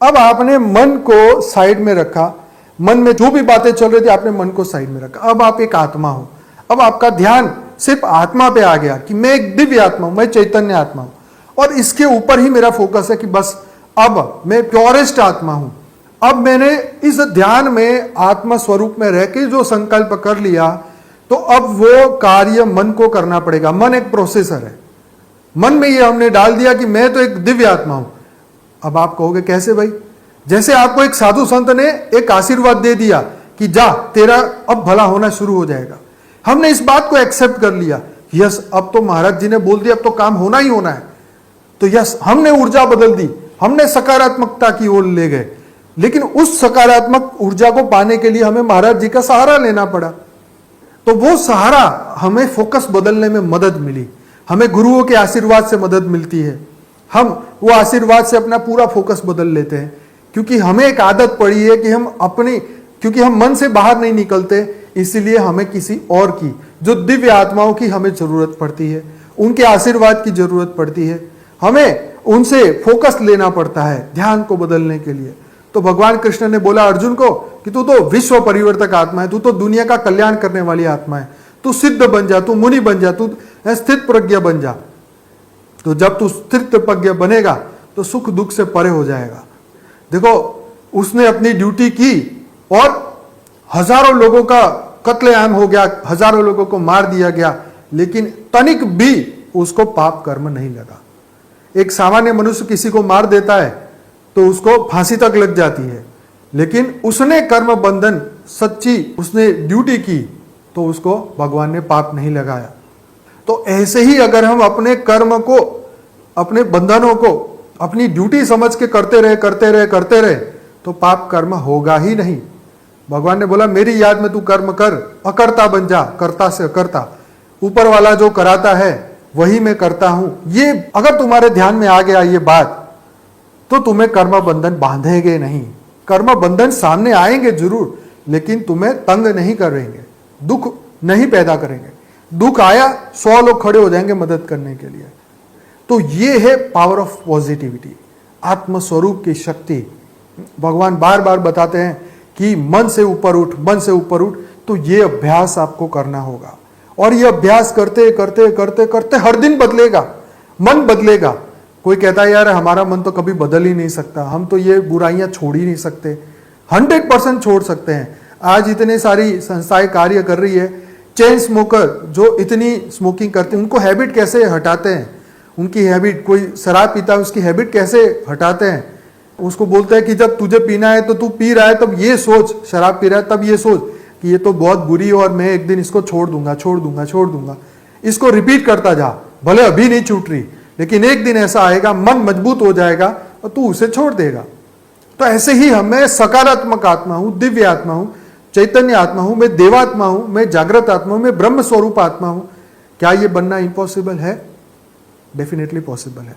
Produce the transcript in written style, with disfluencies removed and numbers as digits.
अब आपने मन को साइड में रखा, मन में जो भी बातें चल रही थी आपने मन को साइड में रखा। अब आप एक आत्मा हो, अब आपका ध्यान सिर्फ आत्मा पे आ गया कि मैं एक दिव्य आत्मा हूं, मैं चैतन्य आत्मा हूं, और इसके ऊपर ही मेरा फोकस है कि बस अब मैं प्योरेस्ट आत्मा हूं। अब मैंने इस ध्यान में आत्मा स्वरूप में रह के जो संकल्प कर लिया, तो अब वो कार्य मन को करना पड़ेगा। मन एक प्रोसेसर है, मन में ये हमने डाल दिया कि मैं तो एक दिव्य आत्मा हूं। अब आप कहोगे कैसे भाई? जैसे आपको एक साधु संत ने एक आशीर्वाद दे दिया कि जा तेरा अब भला होना शुरू हो जाएगा, हमने इस बात को एक्सेप्ट कर लिया, यस अब तो महाराज जी ने बोल दिया अब तो काम होना ही होना है, तो यस हमने ऊर्जा बदल दी, हमने सकारात्मकता की ओर ले गए। लेकिन उस सकारात्मक ऊर्जा को पाने के लिए हमें महाराज जी का सहारा लेना पड़ा। तो वो सहारा हमें फोकस बदलने में मदद मिली, हमें गुरुओं के आशीर्वाद से मदद मिलती है। हम वो आशीर्वाद से अपना पूरा फोकस बदल लेते हैं, क्योंकि हमें एक आदत पड़ी है कि हम अपनी, क्योंकि हम मन से बाहर नहीं निकलते, इसलिए हमें किसी और की, जो दिव्य आत्माओं की हमें जरूरत पड़ती है, उनके आशीर्वाद की जरूरत पड़ती है, हमें उनसे फोकस लेना पड़ता है ध्यान को बदलने के लिए। तो भगवान कृष्ण ने बोला अर्जुन को कि तू तो विश्व परिवर्तक आत्मा है, तू तो दुनिया का कल्याण करने वाली आत्मा है, तू सिद्ध बन जा, तू मुनि बन जा, तू स्थित प्रज्ञ बन जा। तो जब तू स्थित प्रज्ञ बनेगा तो सुख दुख से परे हो जाएगा। देखो उसने अपनी ड्यूटी की और हजारों लोगों का कत्लेआम हो गया, हजारों लोगों को मार दिया गया, लेकिन तनिक भी उसको पाप कर्म नहीं लगा। एक सामान्य मनुष्य किसी को मार देता है तो उसको फांसी तक लग जाती है, लेकिन उसने कर्म बंधन सच्ची उसने ड्यूटी की तो उसको भगवान ने पाप नहीं लगाया। तो ऐसे ही अगर हम अपने कर्म को, अपने बंधनों को अपनी ड्यूटी समझ के करते रहे तो पाप कर्म होगा ही नहीं। भगवान ने बोला मेरी याद में तू कर्म कर, अकर्ता बन जा, कर्ता से अकर्ता, ऊपर वाला जो कराता है वही मैं करता हूं। ये अगर तुम्हारे ध्यान में आ गया ये बात, तो तुम्हें कर्म बंधन बांधेंगे नहीं। कर्म बंधन सामने आएंगे जरूर, लेकिन तुम्हें तंग नहीं करेंगे, दुख नहीं पैदा करेंगे। दुख आया 100 लोग खड़े हो जाएंगे मदद करने के लिए। तो ये है पावर ऑफ पॉजिटिविटी, आत्मस्वरूप की शक्ति। भगवान बार बार बताते हैं कि मन से ऊपर उठ, मन से ऊपर उठ। तो ये अभ्यास आपको करना होगा, और ये अभ्यास करते करते करते करते हर दिन बदलेगा, मन बदलेगा। कोई कहता है यार हमारा मन तो कभी बदल ही नहीं सकता, हम तो ये बुराइयां छोड़ ही नहीं सकते। 100% छोड़ सकते हैं। आज इतनी सारी संस्थाएं कार्य कर रही है, चेन स्मोकर जो इतनी स्मोकिंग करते हैं उनको हैबिट कैसे हटाते हैं, उनकी हैबिट, कोई शराब पीता है उसकी हैबिट कैसे हटाते हैं। उसको बोलते हैं कि जब तुझे पीना है तो तू पी रहा है तब ये सोच, शराब पी रहा है तब ये सोच कि ये तो बहुत बुरी है और मैं एक दिन इसको छोड़ दूंगा, छोड़ दूंगा, छोड़ दूंगा। इसको रिपीट करता जा, भले अभी नहीं छूट रही, लेकिन एक दिन ऐसा आएगा, मन मजबूत हो जाएगा और तू उसे छोड़ देगा। तो ऐसे ही मैं सकारात्मक आत्मा हूं, दिव्य आत्मा हूं, चैतन्य आत्मा हूं, मैं देवात्मा हूं, मैं जागृत आत्मा हूं, मैं ब्रह्म स्वरूप आत्मा हूं। क्या ये बनना इम्पॉसिबल है? डेफिनेटली पॉसिबल है।